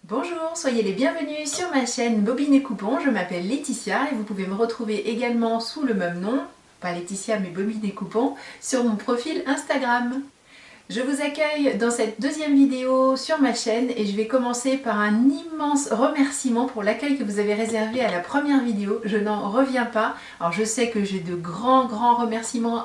Bonjour, soyez les bienvenus sur ma chaîne Bobine et Coupon. Je m'appelle Laetitia et vous pouvez me retrouver également sous le même nom, pas Laetitia mais Bobine et Coupon, sur mon profil Instagram. Je vous accueille dans cette deuxième vidéo sur ma chaîne et je vais commencer par un immense remerciement pour l'accueil que vous avez réservé à la première vidéo. Je n'en reviens pas. Alors je sais que j'ai de grands remerciements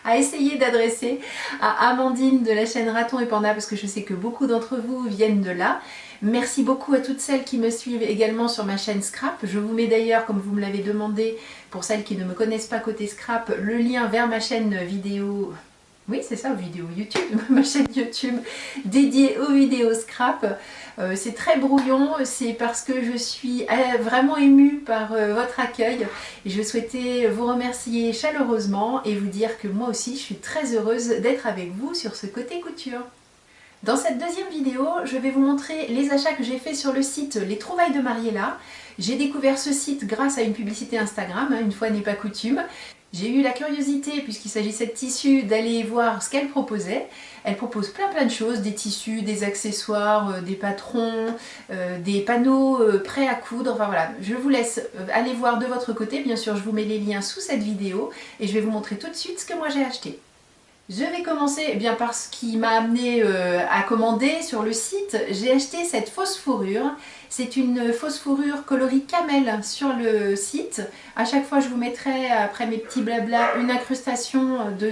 à essayer d'adresser à Amandine de la chaîne Raton et Panda parce que je sais que beaucoup d'entre vous viennent de là. Merci beaucoup à toutes celles qui me suivent également sur ma chaîne Scrap. Je vous mets d'ailleurs, comme vous me l'avez demandé, pour celles qui ne me connaissent pas côté Scrap, le lien vers ma chaîne vidéo. Oui, c'est ça, vidéo YouTube, ma chaîne YouTube dédiée aux vidéos scrap. C'est très brouillon, c'est parce que je suis vraiment émue par votre accueil. Et je souhaitais vous remercier chaleureusement et vous dire que moi aussi, je suis très heureuse d'être avec vous sur ce côté couture. Dans cette deuxième vidéo, je vais vous montrer les achats que j'ai fait sur le site Les Trouvailles de Mariella. J'ai découvert ce site grâce à une publicité Instagram, une fois n'est pas coutume. J'ai eu la curiosité, puisqu'il s'agissait de tissus, d'aller voir ce qu'elle proposait. Elle propose plein de choses, des tissus, des accessoires, des patrons, des panneaux prêts à coudre. Enfin voilà, je vous laisse aller voir de votre côté. Bien sûr, je vous mets les liens sous cette vidéo et je vais vous montrer tout de suite ce que moi j'ai acheté. Je vais commencer par ce qui m'a amené à commander sur le site. J'ai acheté cette fausse fourrure. C'est une fausse fourrure coloris camel sur le site. À chaque fois, je vous mettrai, après mes petits blabla, une incrustation de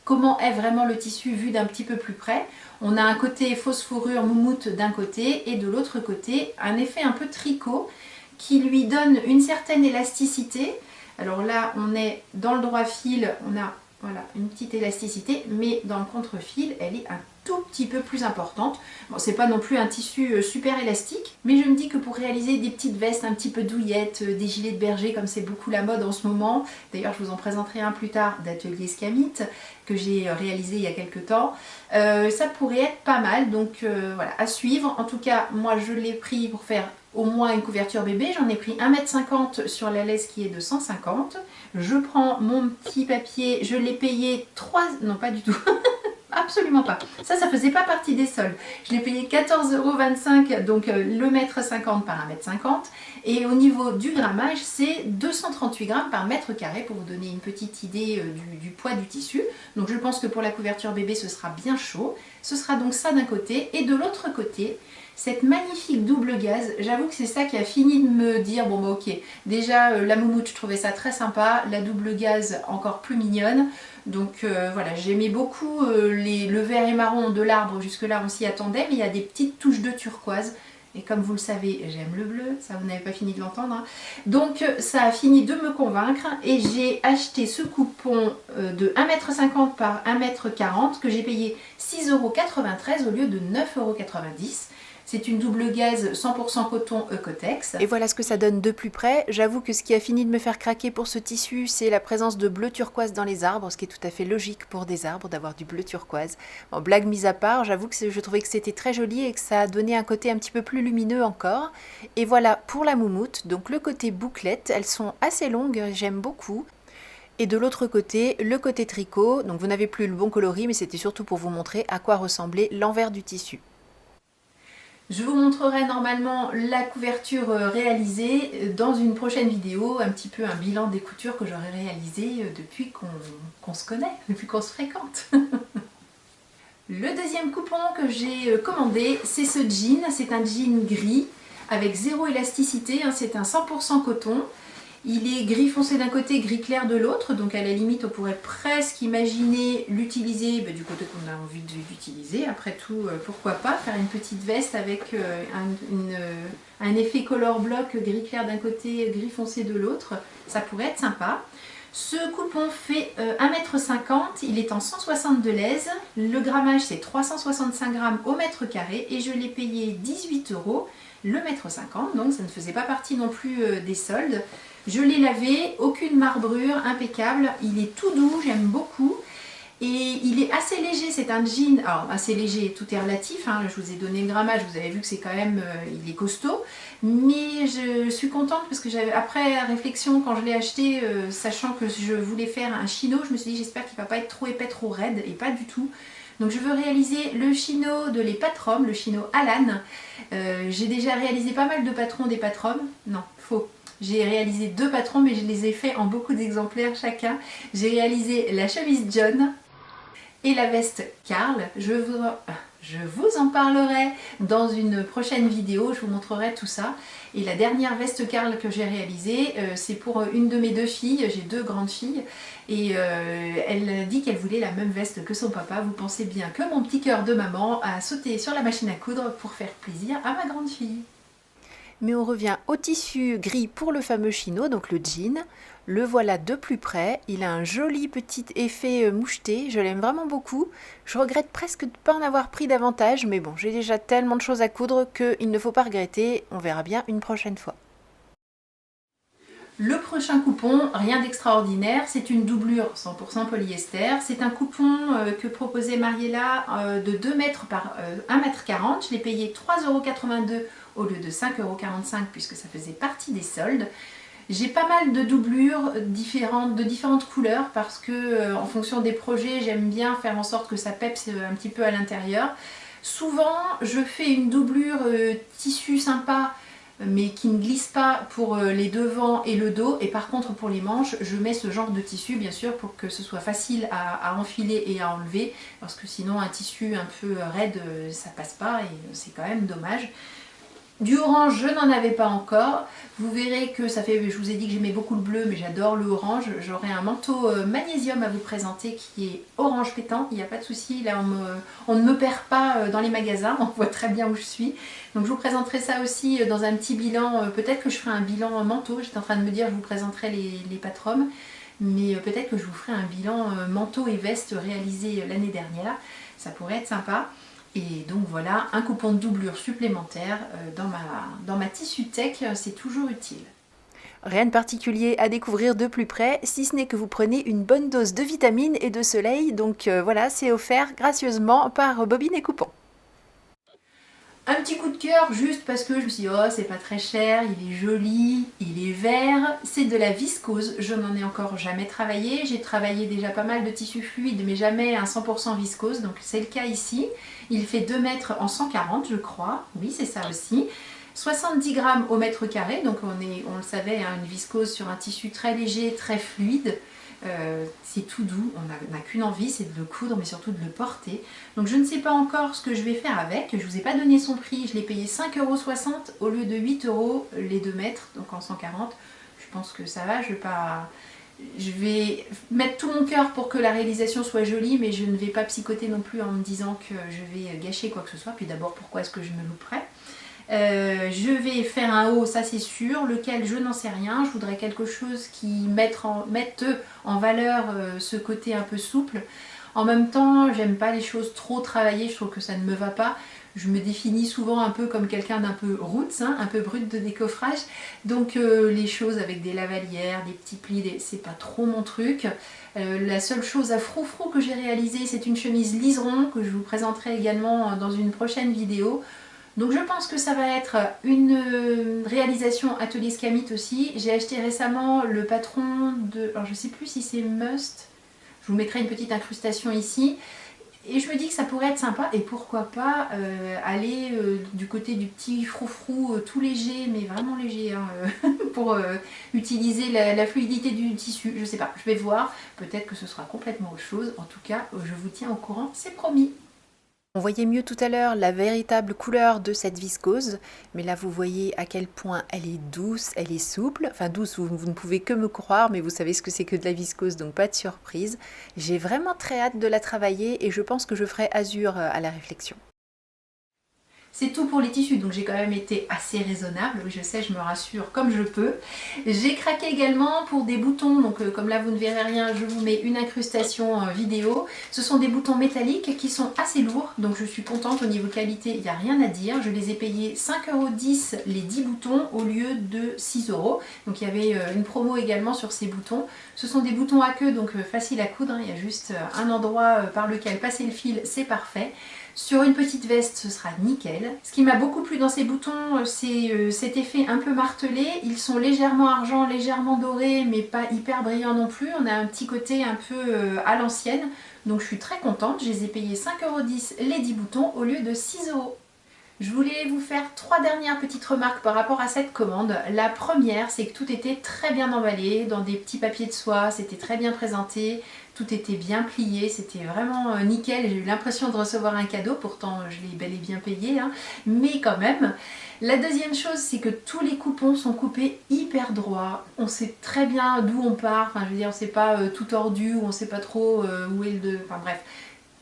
comment est vraiment le tissu vu d'un petit peu plus près. On a un côté fausse fourrure moumoute d'un côté et de l'autre côté, un effet un peu tricot qui lui donne une certaine élasticité. Alors là, on est dans le droit fil, on a voilà, une petite élasticité, mais dans le contre-fil, elle est un tout petit peu plus importante. Bon, c'est pas non plus un tissu super élastique, mais je me dis que pour réaliser des petites vestes un petit peu douillettes, des gilets de berger, comme c'est beaucoup la mode en ce moment, d'ailleurs je vous en présenterai un plus tard d'Atelier Scamit, que j'ai réalisé il y a quelques temps, ça pourrait être pas mal, donc voilà, à suivre. En tout cas, moi je l'ai pris pour faire au moins une couverture bébé, j'en ai pris 1,50 m sur la laisse qui est de 150. Je prends mon petit papier, je l'ai payé 3... non pas du tout, absolument pas. Ça faisait pas partie des soldes. Je l'ai payé 14,25 €, donc le mètre 50 par 1,50 m. Et au niveau du grammage, c'est 238 grammes par mètre carré pour vous donner une petite idée du poids du tissu. Donc je pense que pour la couverture bébé, ce sera bien chaud. Ce sera donc ça d'un côté. Et de l'autre côté, cette magnifique double gaze, j'avoue que c'est ça qui a fini de me dire, bon bah ok, déjà la moumoute je trouvais ça très sympa, la double gaze encore plus mignonne, donc voilà, j'aimais beaucoup le vert et marron de l'arbre, jusque là on s'y attendait, mais il y a des petites touches de turquoise, et comme vous le savez, j'aime le bleu, ça vous n'avez pas fini de l'entendre, hein. Donc ça a fini de me convaincre, et j'ai acheté ce coupon de 1,50 m par 1,40 m que j'ai payé 6,93 € au lieu de 9,90 €. C'est une double gaze 100% coton Eucotex. Et voilà ce que ça donne de plus près. J'avoue que ce qui a fini de me faire craquer pour ce tissu, c'est la présence de bleu turquoise dans les arbres, ce qui est tout à fait logique pour des arbres d'avoir du bleu turquoise. Bon, blague mise à part, j'avoue que je trouvais que c'était très joli et que ça a donné un côté un petit peu plus lumineux encore. Et voilà pour la moumoute, donc le côté bouclette, elles sont assez longues, j'aime beaucoup. Et de l'autre côté, le côté tricot, donc vous n'avez plus le bon coloris, mais c'était surtout pour vous montrer à quoi ressemblait l'envers du tissu. Je vous montrerai normalement la couverture réalisée dans une prochaine vidéo, un petit peu un bilan des coutures que j'aurai réalisées depuis qu'on se connaît, depuis qu'on se fréquente. Le deuxième coupon que j'ai commandé, c'est ce jean, c'est un jean gris avec zéro élasticité, c'est un 100% coton. Il est gris foncé d'un côté, gris clair de l'autre, donc à la limite on pourrait presque imaginer l'utiliser du côté qu'on a envie d'utiliser. Après tout, pourquoi pas faire une petite veste avec un effet color block gris clair d'un côté, gris foncé de l'autre, ça pourrait être sympa. Ce coupon fait 1,50 m, il est en 162 laises, le grammage c'est 365 grammes au mètre carré et je l'ai payé 18 € le mètre 50, donc ça ne faisait pas partie non plus des soldes. Je l'ai lavé, aucune marbrure, impeccable, il est tout doux, j'aime beaucoup. Et il est assez léger, c'est un jean, alors assez léger, tout est relatif, hein, je vous ai donné le grammage, vous avez vu que c'est quand même, il est costaud. Mais je suis contente parce que après réflexion, quand je l'ai acheté, sachant que je voulais faire un chino, je me suis dit j'espère qu'il ne va pas être trop épais, trop raide, et pas du tout. Donc je veux réaliser le chino de les patrons, le chino Alan. J'ai déjà réalisé pas mal de patrons des patrons. Non, faux. J'ai réalisé 2 patrons, mais je les ai faits en beaucoup d'exemplaires chacun. J'ai réalisé la chemise John et la veste Karl. Je vous en parlerai dans une prochaine vidéo, je vous montrerai tout ça. Et la dernière veste Karl que j'ai réalisée, c'est pour une de mes 2 filles, j'ai 2 grandes filles, et elle dit qu'elle voulait la même veste que son papa. Vous pensez bien que mon petit cœur de maman a sauté sur la machine à coudre pour faire plaisir à ma grande fille. Mais on revient au tissu gris pour le fameux chino, donc le jean. Le voilà de plus près, il a un joli petit effet moucheté, je l'aime vraiment beaucoup. Je regrette presque de ne pas en avoir pris davantage, mais bon, j'ai déjà tellement de choses à coudre qu'il ne faut pas regretter, on verra bien une prochaine fois. Le prochain coupon, rien d'extraordinaire, c'est une doublure 100% polyester. C'est un coupon que proposait Mariella de 2 mètres par 1,40 m. Je l'ai payé 3,82 € au lieu de 5,45 € puisque ça faisait partie des soldes. J'ai pas mal de doublures de différentes couleurs parce que en fonction des projets, j'aime bien faire en sorte que ça pepse un petit peu à l'intérieur. Souvent, je fais une doublure tissu sympa mais qui ne glisse pas pour les devants et le dos, et par contre pour les manches je mets ce genre de tissu bien sûr pour que ce soit facile à enfiler et à enlever, parce que sinon un tissu un peu raide ça passe pas et c'est quand même dommage. Du orange, je n'en avais pas encore. Vous verrez que ça fait, je vous ai dit que j'aimais beaucoup le bleu, mais j'adore le orange. J'aurai un manteau magnésium à vous présenter qui est orange pétant. Il n'y a pas de souci, là on ne me perd pas dans les magasins, on voit très bien où je suis. Donc je vous présenterai ça aussi dans un petit bilan. Peut-être que je ferai un bilan manteau. J'étais en train de me dire je vous présenterai les patrons. Mais peut-être que je vous ferai un bilan manteau et veste réalisé l'année dernière. Ça pourrait être sympa. Et donc voilà, un coupon de doublure supplémentaire dans ma tissu tech, c'est toujours utile. Rien de particulier à découvrir de plus près, si ce n'est que vous prenez une bonne dose de vitamines et de soleil. Donc voilà, c'est offert gracieusement par Bobine et Coupon. Un petit coup de cœur juste parce que je me suis dit oh c'est pas très cher, il est joli, il est vert, c'est de la viscose, je n'en ai encore jamais travaillé, j'ai travaillé déjà pas mal de tissus fluides mais jamais un 100% viscose, donc c'est le cas ici. Il fait 2 mètres en 140 je crois, oui c'est ça aussi. 70 grammes au mètre carré, donc on le savait, hein, une viscose sur un tissu très léger, très fluide. C'est tout doux, on n'a qu'une envie, c'est de le coudre mais surtout de le porter. Donc je ne sais pas encore ce que je vais faire avec, je ne vous ai pas donné son prix, je l'ai payé 5,60 € au lieu de 8 € les 2 mètres, donc en 140. Je pense que ça va, je vais mettre tout mon cœur pour que la réalisation soit jolie, mais je ne vais pas psychoter non plus en me disant que je vais gâcher quoi que ce soit. Puis d'abord, pourquoi est-ce que je me louperais ? Je vais faire un haut, ça c'est sûr, lequel je n'en sais rien. Je voudrais quelque chose qui mette en valeur ce côté un peu souple. En même temps, j'aime pas les choses trop travaillées, je trouve que ça ne me va pas. Je me définis souvent un peu comme quelqu'un d'un peu roots, hein, un peu brut de décoffrage. Donc les choses avec des lavalières, des petits plis, c'est pas trop mon truc. La seule chose à froufrou que j'ai réalisée, c'est une chemise liseron que je vous présenterai également dans une prochaine vidéo. Donc je pense que ça va être une réalisation atelier Scamit aussi. J'ai acheté récemment le patron de... Alors je sais plus si c'est Must. Je vous mettrai une petite incrustation ici. Et je me dis que ça pourrait être sympa. Et pourquoi pas aller du côté du petit froufrou tout léger, mais vraiment léger, hein, pour utiliser la fluidité du tissu. Je sais pas, je vais voir. Peut-être que ce sera complètement autre chose. En tout cas, je vous tiens au courant, c'est promis. On voyait mieux tout à l'heure la véritable couleur de cette viscose, mais là vous voyez à quel point elle est douce, elle est souple, enfin douce, vous ne pouvez que me croire, mais vous savez ce que c'est que de la viscose, donc pas de surprise. J'ai vraiment très hâte de la travailler et je pense que je ferai azur à la réflexion. C'est tout pour les tissus, donc j'ai quand même été assez raisonnable, oui je sais, je me rassure comme je peux. J'ai craqué également pour des boutons, donc comme là vous ne verrez rien, je vous mets une incrustation vidéo. Ce sont des boutons métalliques qui sont assez lourds, donc je suis contente au niveau qualité, il n'y a rien à dire. Je les ai payés 5,10 € les 10 boutons au lieu de 6 €. Donc il y avait une promo également sur ces boutons. Ce sont des boutons à queue, donc facile à coudre, hein. Il y a juste un endroit par lequel passer le fil, c'est parfait. Sur une petite veste, ce sera nickel. nickel. Ce qui m'a beaucoup plu dans ces boutons, c'est cet effet un peu martelé. Ils sont légèrement argent, légèrement doré, mais pas hyper brillants non plus. On a un petit côté un peu à l'ancienne. Donc je suis très contente. Je les ai payés 5,10 € les 10 boutons au lieu de 6 €. Je voulais vous faire 3 dernières petites remarques par rapport à cette commande. La première, c'est que tout était très bien emballé, dans des petits papiers de soie, c'était très bien présenté, tout était bien plié, c'était vraiment nickel. J'ai eu l'impression de recevoir un cadeau, pourtant je l'ai bel et bien payé, hein, mais quand même. La deuxième chose, c'est que tous les coupons sont coupés hyper droit. On sait très bien d'où on part, enfin je veux dire, c'est pas tout tordu, ou on sait pas trop où est le... Enfin bref.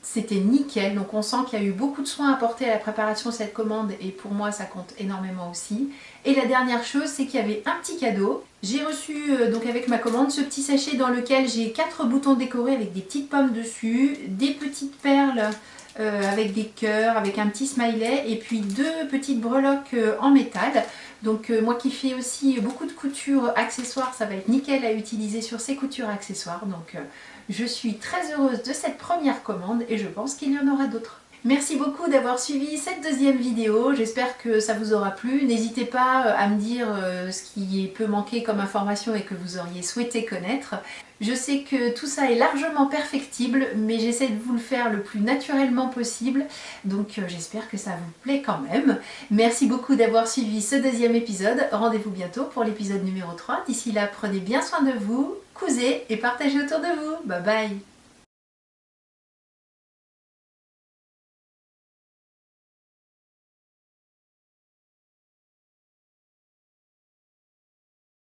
C'était nickel, donc on sent qu'il y a eu beaucoup de soins apportés à la préparation de cette commande et pour moi ça compte énormément aussi. Et la dernière chose, c'est qu'il y avait un petit cadeau. J'ai reçu donc avec ma commande ce petit sachet dans lequel j'ai 4 boutons décorés avec des petites pommes dessus, des petites perles avec des cœurs, avec un petit smiley et puis 2 petites breloques en métal. Donc moi qui fais aussi beaucoup de coutures accessoires, ça va être nickel à utiliser sur ces coutures accessoires. Donc je suis très heureuse de cette première commande et je pense qu'il y en aura d'autres. Merci beaucoup d'avoir suivi cette deuxième vidéo, j'espère que ça vous aura plu. N'hésitez pas à me dire ce qui peut manquer comme information et que vous auriez souhaité connaître. Je sais que tout ça est largement perfectible, mais j'essaie de vous le faire le plus naturellement possible, donc j'espère que ça vous plaît quand même. Merci beaucoup d'avoir suivi ce deuxième épisode, rendez-vous bientôt pour l'épisode numéro 3. D'ici là, prenez bien soin de vous, cousez et partagez autour de vous. Bye bye!